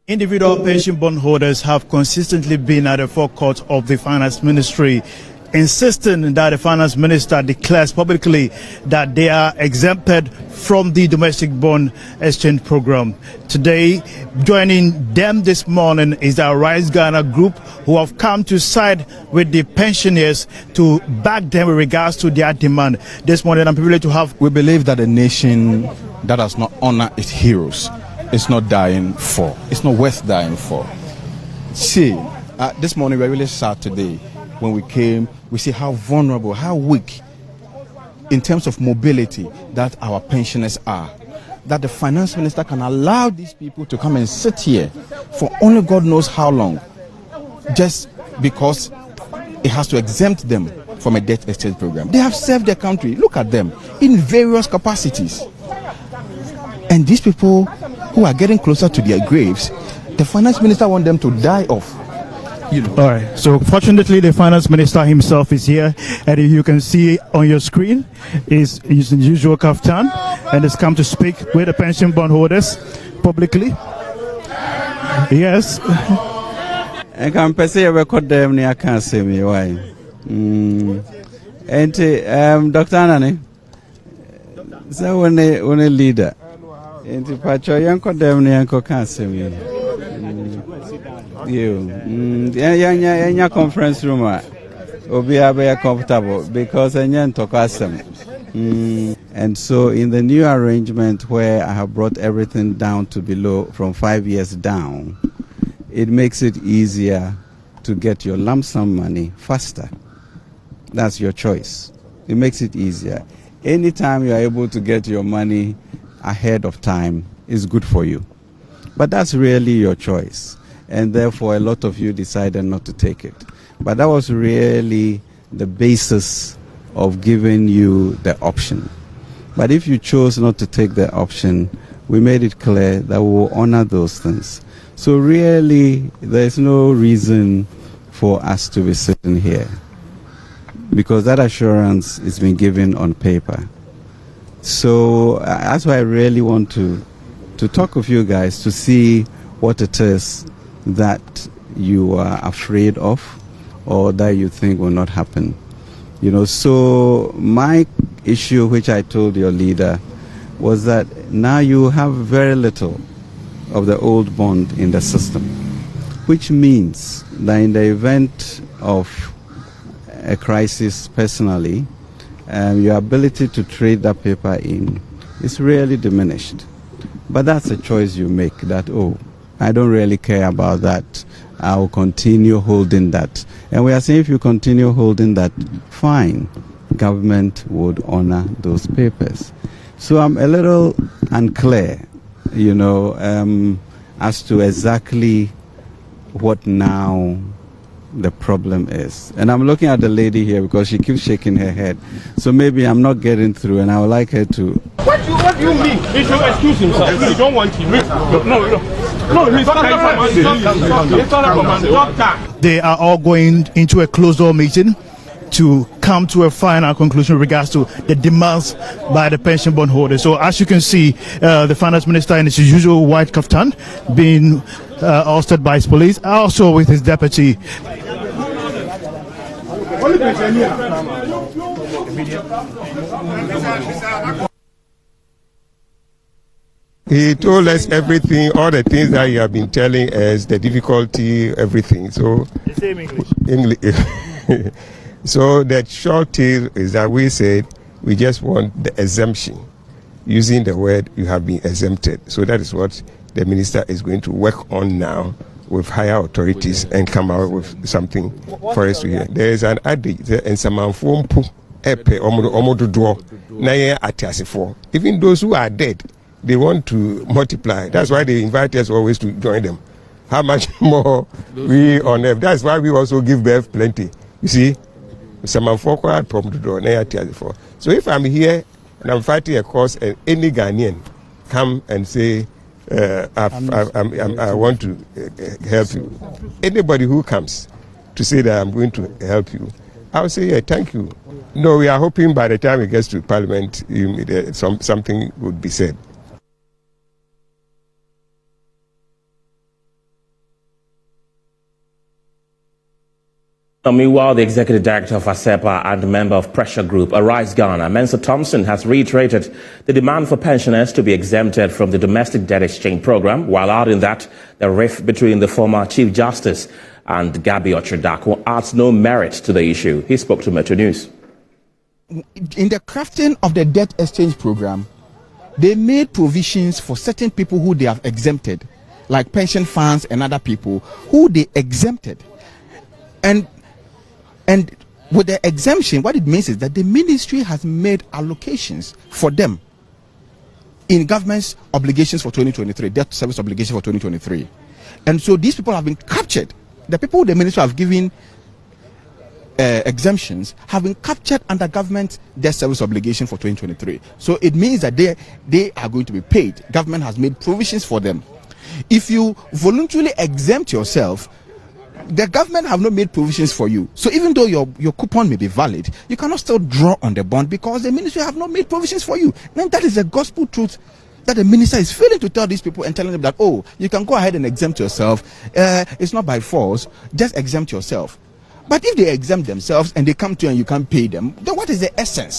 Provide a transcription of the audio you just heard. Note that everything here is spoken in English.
Individual pension bond holders have consistently been at the forecourt of the finance ministry, insisting that the finance minister declares publicly that they are exempted from the domestic bond exchange program. Today, joining them this morning is the Rise Ghana group, who have come to side with the pensioners to back them with regards to their demand. This morning, I'm privileged to have. We believe that a nation that does not honor its heroes is not dying for. It's not worth dying for. See, this morning we're really sad today. When we came, we see how vulnerable, how weak in terms of mobility that our pensioners are. That the finance minister can allow these people to come and sit here for only God knows how long, just because it has to exempt them from a debt exchange program. They have served their country. Look at them in various capacities. And these people who are getting closer to their graves, the finance minister wants them to die off. You know. All right. So fortunately, the finance minister himself is here, and you can see on your screen is his usual kaftan, and has come to speak with the pension bond holders publicly. Yes. I can say I record them. I can't say me why. And Dr. Anani, so when a leader. Enti pacho yanko dem ne yanko kanse mi. Enya conference room obi abe comfortable because enya ntokasem. And so in the new arrangement where I have brought everything down to below from 5 years down, it makes it easier to get your lump sum money faster. That's your choice. It makes it easier. Anytime you are able to get your money ahead of time is good for you. But that's really your choice. And therefore, a lot of you decided not to take it. But that was really the basis of giving you the option. But if you chose not to take the option, we made it clear that we will honor those things. So really, there's no reason for us to be sitting here, because that assurance is being given on paper. So that's why I really want to talk with you guys to see what it is that you are afraid of or that you think will not happen. You know, so my issue, which I told your leader, was that now you have very little of the old bond in the system, which means that in the event of a crisis personally, your ability to trade that paper in is really diminished. But that's a choice you make, that, oh, I don't really care about that. I will continue holding that. And we are saying if you continue holding that, fine, government would honor those papers. So I'm a little unclear, you know, as to exactly what now the problem is. And I'm looking at the lady here because she keeps shaking her head. So maybe I'm not getting through, and I would like her to. What do you mean? He should excuse himself. You don't want him. No, he's not. They are all going into a closed door meeting to come to a final conclusion in regards to the demands by the pension bond holders. So as you can see, the finance minister in his usual white kaftan being ousted by his police, also with his deputy. He told us everything, all the things that he have been telling us, the difficulty, everything. So, The same English. English. So the short tale is that we said we just want the exemption, using the word you have been exempted. So that is what the minister is going to work on now with higher authorities and come out with something for us to hear. There is an adage, and some even those who are dead, they want to multiply. That's why they invite us always to join them. How much more we on earth? That's why we also give birth plenty. You see, so if I'm here and I'm fighting a cause, and any Ghanaian come and say, I want to help you. Anybody who comes to say that I'm going to help you, I'll say, yeah, thank you. No, we are hoping by the time it gets to Parliament, something would be said. Now, meanwhile, the executive director of ASEPA and member of pressure group Arise Ghana, Mensa Thompson, has reiterated the demand for pensioners to be exempted from the domestic debt exchange program, while adding that the rift between the former Chief Justice and Gabi Ochredako adds no merit to the issue. He spoke to Metro News. In the crafting of the debt exchange program, they made provisions for certain people who they have exempted, like pension funds and other people who they exempted. And with the exemption, what it means is that the ministry has made allocations for them in government's obligations for 2023, debt service obligation for 2023. And so these people have been captured. The people the ministry have given exemptions have been captured under government debt service obligation for 2023. So it means that they are going to be paid. Government has made provisions for them. If you voluntarily exempt yourself, the government have not made provisions for you. So even though your coupon may be valid, you cannot still draw on the bond because the ministry have not made provisions for you. And that is the gospel truth that the minister is failing to tell these people and telling them that, oh, you can go ahead and exempt yourself. It's not by force, just exempt yourself. But if they exempt themselves and they come to you and you can't pay them, then what is the essence?